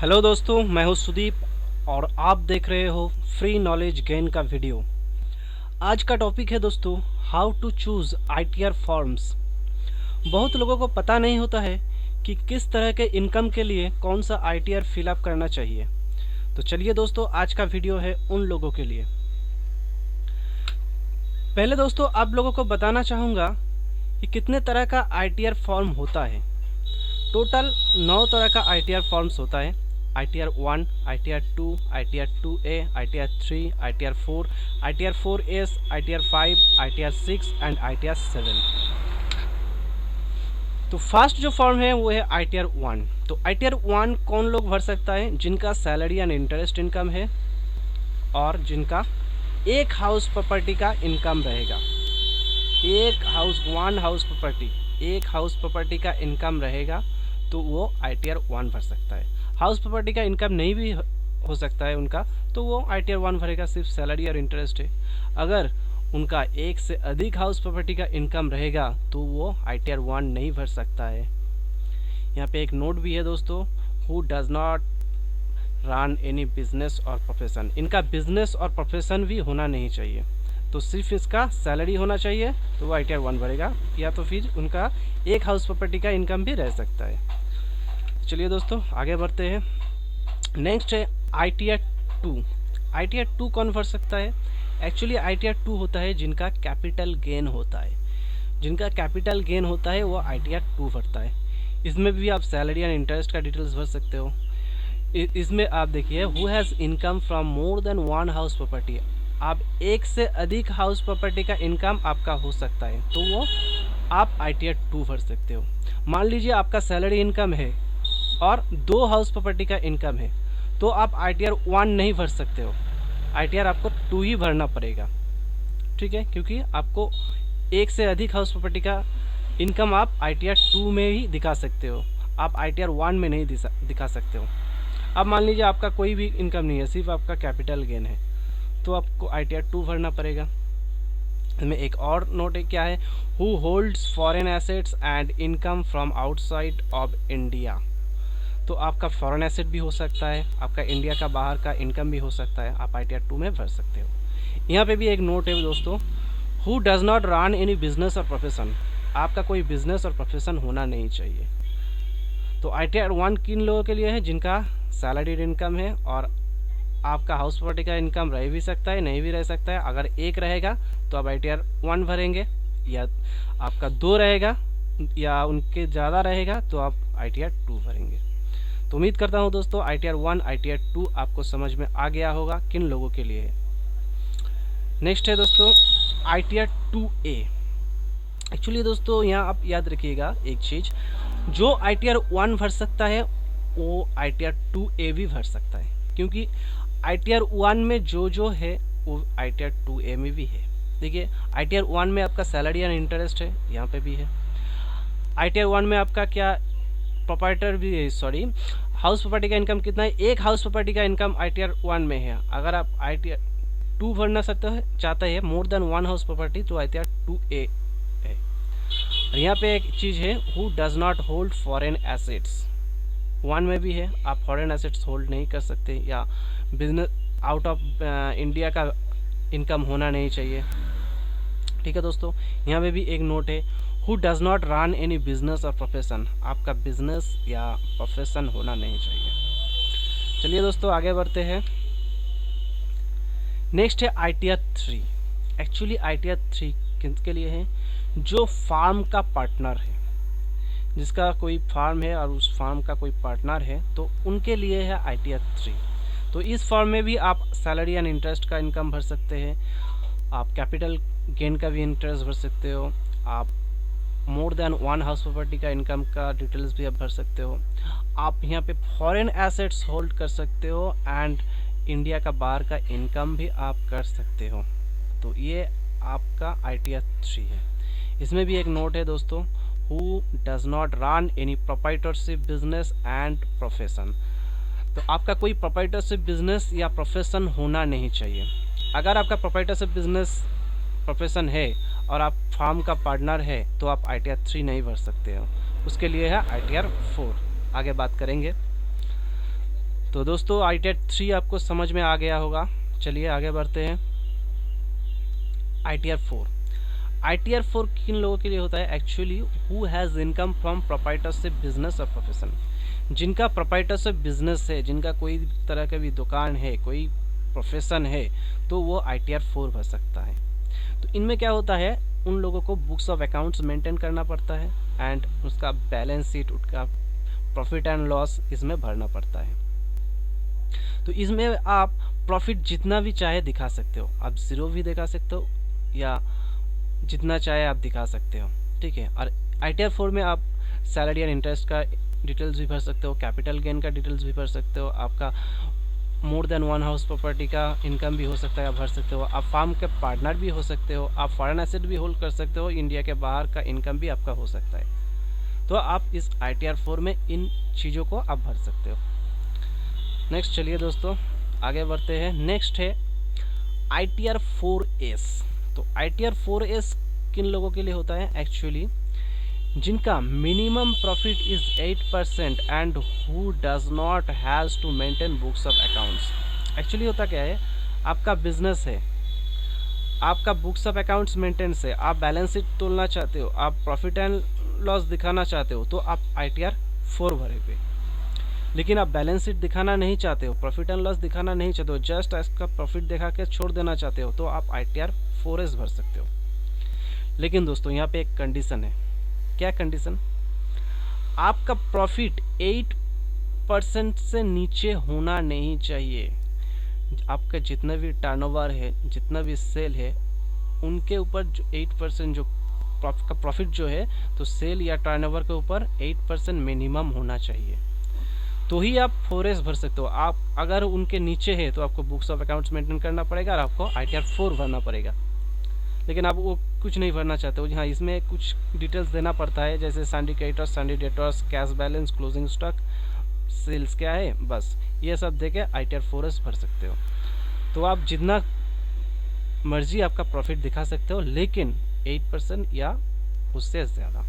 Hello दोस्तों, मैं हूं सुदीप और आप देख रहे हो फ्री नॉलेज गेन का वीडियो। आज का टॉपिक है दोस्तों, how to choose ITR forms. बहुत लोगों को पता नहीं होता है कि किस तरह के इनकम के लिए कौन सा आईटीआर फिलअप करना चाहिए। तो चलिए दोस्तों, आज का वीडियो है उन लोगों के लिए। पहले दोस्तों आप लोगों को बताना चाहूँगा कि कितने तरह का आईटीआर फॉर्म होता है। टोटल 9 तरह का आईटीआर फॉर्म्स होता है। ITR 1, ITR 2, ITR 2A, ITR 3, ITR 4, ITR 4S, ITR 5, ITR 6 and ITR 7। तो फर्स्ट जो फॉर्म है वो है आईटीआर 1। तो आईटीआर 1 कौन लोग भर सकता है? जिनका सैलरी एंड इंटरेस्ट इनकम है और जिनका एक हाउस प्रॉपर्टी का इनकम रहेगा। एक हाउस प्रॉपर्टी का इनकम रहेगा तो वो आईटीआर 1 भर सकता है। हाउस प्रॉपर्टी का इनकम नहीं भी हो सकता है उनका, तो वो आईटीआर 1 भरेगा, सिर्फ सैलरी और इंटरेस्ट है। अगर उनका एक से अधिक हाउस प्रॉपर्टी का इनकम रहेगा तो वो आईटीआर 1 नहीं भर सकता है। यहाँ पे एक नोट भी है दोस्तों, who does not run any business और प्रोफेशन। इनका बिजनेस और प्रोफेशन भी होना नहीं चाहिए, तो सिर्फ इसका सैलरी होना चाहिए तो वो आईटीआर 1 भरेगा, या तो फिर उनका एक हाउस प्रॉपर्टी का इनकम भी रह सकता है। चलिए दोस्तों आगे बढ़ते हैं। नेक्स्ट है आईटीआर 2। आईटीआर 2 कौन भर सकता है? एक्चुअली आईटीआर 2 होता है जिनका कैपिटल गेन होता है। जिनका कैपिटल गेन होता है वो आईटीआर 2 भरता है। इसमें भी आप सैलरी एंड इंटरेस्ट का डिटेल्स भर सकते हो। इसमें आप देखिए, who has income from more than 1 house property. आप एक से अधिक हाउस प्रॉपर्टी का इनकम आपका हो सकता है तो वो आप आईटीआर 2 भर सकते हो। मान लीजिए आपका सैलरी इनकम है और 2 हाउस प्रॉपर्टी का इनकम है, तो आप आईटीआर 1 नहीं भर सकते हो, आईटीआर आपको 2 ही भरना पड़ेगा। ठीक है, क्योंकि आपको एक से अधिक हाउस प्रॉपर्टी का इनकम आप आईटीआर 2 में ही दिखा सकते हो, आप आईटीआर 1 में नहीं दिखा सकते हो। अब मान लीजिए आपका कोई भी इनकम नहीं है, सिर्फ आपका कैपिटल गेन है, तो आपको आईटीआर 2 भरना पड़ेगा। इसमें एक और नोट है, क्या है? Who holds foreign assets and income from outside of India. तो आपका फॉरेन एसेट भी हो सकता है, आपका इंडिया का बाहर का इनकम भी हो सकता है, आप आईटीआर 2 में भर सकते हो। यहाँ पे भी एक नोट है दोस्तों, who does not run any business और प्रोफेशन। आपका कोई बिजनेस और प्रोफेशन होना नहीं चाहिए। तो आईटीआर 1 किन लोगों के लिए है? जिनका सैलरीड इनकम है और आपका हाउस प्रॉपर्टी का इनकम रह भी सकता है, नहीं भी रह सकता है। अगर एक रहेगा तो आप आईटीआर 1 भरेंगे, या आपका 2 रहेगा या उनके ज़्यादा रहेगा तो आप आईटीआर 2 भरेंगे। तो उम्मीद करता हूँ दोस्तों आईटीआर 1, आईटीआर 2 आपको समझ में आ गया होगा किन लोगों के लिए है। नेक्स्ट है दोस्तों आईटीआर 2A। एक्चुअली दोस्तों यहाँ आप याद रखिएगा एक चीज़, जो आईटीआर 1 भर सकता है वो आईटीआर 2A भी भर सकता है, क्योंकि आईटीआर 1 में जो है वो आईटीआर 2A में भी है। देखिए, आईटीआर 1 में आपका सैलरी एंड इंटरेस्ट है, यहाँ पे भी है। आईटीआर 1 में आपका क्या प्रोप्राइटर भी है, सॉरी, हाउस प्रॉपर्टी का इनकम कितना है? एक हाउस प्रॉपर्टी का इनकम आईटीआर 1 में है। अगर आप आईटीआर 2 भरना चाहते हैं मोर देन 1 हाउस प्रॉपर्टी, तो आईटीआर 2A है। और यहाँ पे एक चीज़ है, who does not hold foreign assets. 1 में भी है, आप फॉरेन एसेट्स होल्ड नहीं कर सकते, या बिजनेस आउट ऑफ इंडिया का इनकम होना नहीं चाहिए। ठीक है दोस्तों, यहाँ पे भी एक नोट है, who does not run any business और प्रोफेशन। आपका बिजनेस या प्रोफेशन होना नहीं चाहिए। चलिए दोस्तों आगे बढ़ते हैं। नेक्स्ट है आईटीआर 3। एक्चुअली आईटीआर 3 किसके लिए है? जो फार्म का पार्टनर है, जिसका कोई फार्म है और उस फार्म का कोई पार्टनर है, तो उनके लिए है आईटीआर 3। तो इस फॉर्म में भी आप सैलरी एंड इंटरेस्ट का इनकम भर सकते हैं, आप कैपिटल गेन का भी इंटरेस्ट भर सकते हो, आप मोर देन 1 हाउस प्रॉपर्टी का इनकम का डिटेल्स भी आप भर सकते हो, आप यहाँ पे फॉरेन एसेट्स होल्ड कर सकते हो एंड इंडिया का बाहर का इनकम भी आप कर सकते हो। तो ये आपका आईटीआर 3 है। इसमें भी एक नोट है दोस्तों, who does not run any proprietorship business and profession. तो आपका कोई प्रोप्राइटरशिप बिजनेस या प्रोफेशन होना नहीं चाहिए। अगर आपका प्रोप्राइटरशिप बिजनेस प्रोफेशन है और आप फार्म का पार्टनर है तो आप आईटीआर 3 नहीं भर सकते हो, उसके लिए है आईटीआर 4। आगे बात करेंगे। तो दोस्तों ITR 3 आपको समझ में आ गया होगा। चलिए आगे बढ़ते हैं। ITR 4, ITR 4 किन लोगों के लिए होता है? Actually who has income from proprietorship business और प्रोफेशन, जिनका प्रोप्राइटरशिप बिजनेस है, जिनका कोई तरह का भी दुकान है, कोई प्रोफेशन है, तो वो ITR 4 भर सकता है। तो इनमें क्या होता है, उन लोगों को बुक्स ऑफ अकाउंट्स मेंटेन करना पड़ता है एंड उसका बैलेंस शीट, उसका प्रॉफिट एंड लॉस इसमें भरना पड़ता है। तो इसमें आप प्रॉफिट जितना भी चाहे दिखा सकते हो, आप ज़ीरो भी दिखा सकते हो या जितना चाहे आप दिखा सकते हो, ठीक है। और ITR 4 में आप सैलरी एंड इंटरेस्ट का डिटेल्स भी भर सकते हो, कैपिटल गेन का डिटेल्स भी भर सकते हो, आपका more than one house property का इनकम भी हो सकता है, आप भर सकते हो, आप फार्म के पार्टनर भी हो सकते हो, आप फॉरेन एसेट भी होल्ड कर सकते हो, इंडिया के बाहर का इनकम भी आपका हो सकता है। तो आप इस ITR 4 में इन चीज़ों को आप भर सकते हो। नेक्स्ट चलिए दोस्तों आगे बढ़ते हैं। नेक्स्ट है ITR 4S। तो ITR 4S किन लोगों के लिए होता है? एक्चुअली जिनका minimum profit is 8% and who does not has to maintain books of accounts. Actually होता क्या है, आपका बिजनेस है, आपका बुक्स ऑफ अकाउंट्स मेंटेनेंस है, आप बैलेंस शीट तोलना चाहते हो, आप प्रॉफिट एंड लॉस दिखाना चाहते हो, तो आप ITR 4 भरेंगे। लेकिन आप बैलेंस शीट दिखाना नहीं चाहते हो, प्रॉफिट एंड लॉस दिखाना नहीं चाहते हो, जस्ट इसका प्रॉफिट दिखा के छोड़ देना चाहते हो, तो आप ITR 4S भर सकते हो। लेकिन दोस्तों यहाँ पे एक कंडीशन है। क्या कंडीशन? आपका प्रॉफिट 8% से नीचे होना नहीं चाहिए। आपका जितना भी टर्नओवर है, जितना भी सेल है, उनके ऊपर जो 8% जो का प्रॉफिट जो है, तो सेल या टर्नओवर के ऊपर 8% मिनिमम होना चाहिए, तो ही आप 4S भर सकते हो। आप अगर उनके नीचे है तो आपको बुक्स ऑफ अकाउंट्स मेंटेन करना पड़ेगा और आपको ITR 4 भरना पड़ेगा। लेकिन आप वो कुछ नहीं भरना चाहते हो, हाँ इसमें कुछ डिटेल्स देना पड़ता है, जैसे sundry creditors, sundry debtors, cash balance, closing stock, sales क्या है, बस ये सब दे के ITR 4S भर सकते हो। तो आप जितना मर्जी आपका प्रॉफिट दिखा सकते हो, लेकिन 8% या उससे ज़्यादा।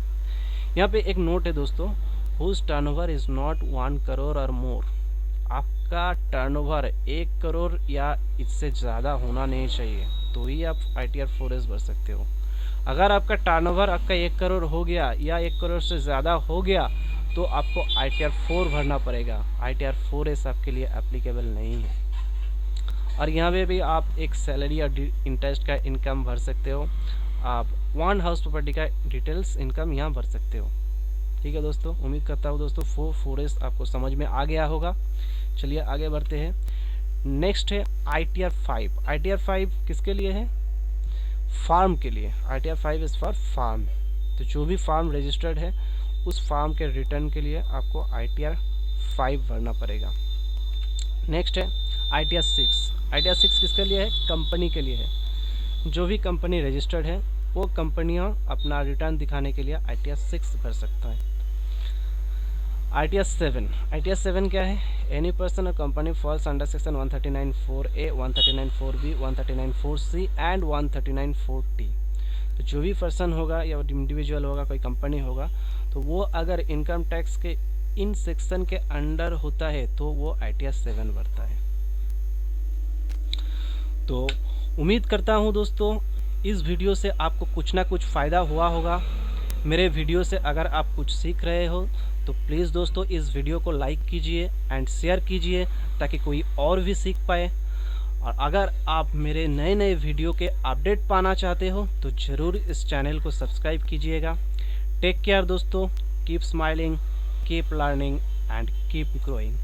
यहाँ पे एक नोट है दोस्तों, whose turnover is not 1 crore और मोर। आपका टर्नओवर 1 करोड़ या इससे ज़्यादा होना नहीं चाहिए, तो ही आप ITR 4S भर सकते हो। अगर आपका टर्नओवर आपका 1 करोड़ हो गया या 1 करोड़ से ज़्यादा हो गया, तो आपको ITR 4 भरना पड़ेगा। ITR 4S आपके लिए एप्लीकेबल नहीं है। और यहाँ पे भी आप एक सैलरी और इंटरेस्ट का इनकम भर सकते हो, आप वन हाउस प्रॉपर्टी का डिटेल्स इनकम यहाँ भर सकते हो। ठीक है दोस्तों, उम्मीद करता हूँ दोस्तों 4S आपको समझ में आ गया होगा। चलिए आगे बढ़ते हैं। नेक्स्ट है ITR 5। ITR 5 किसके लिए है? फार्म के लिए। ITR 5 is for form. तो जो भी फार्म रजिस्टर्ड है, उस फार्म के रिटर्न के लिए आपको ITR 5 भरना पड़ेगा। नेक्स्ट है ITR 6। ITR 6 किसके लिए है? कंपनी के लिए है। जो भी कंपनी रजिस्टर्ड है, वो कंपनियां अपना रिटर्न दिखाने के लिए ITR 6 भर सकता है। ITR 7। ITR 7 क्या है? एनी पर्सन और company falls under section 139(4)A, 139(4)B, 139(4)C and 139(4)T। तो जो भी पर्सन होगा या इंडिविजुअल होगा, कोई कंपनी होगा, तो वो अगर इनकम टैक्स के इन सेक्शन के अंडर होता है, तो वो ITR 7 भरता है। तो उम्मीद करता हूँ दोस्तों इस वीडियो से आपको कुछ ना कुछ फ़ायदा हुआ होगा। मेरे वीडियो से अगर आप कुछ सीख रहे हो, तो प्लीज़ दोस्तों इस वीडियो को लाइक कीजिए एंड शेयर कीजिए, ताकि कोई और भी सीख पाए। और अगर आप मेरे नए नए वीडियो के अपडेट पाना चाहते हो, तो ज़रूर इस चैनल को सब्सक्राइब कीजिएगा। टेक केयर दोस्तों, keep smiling, keep learning and keep growing.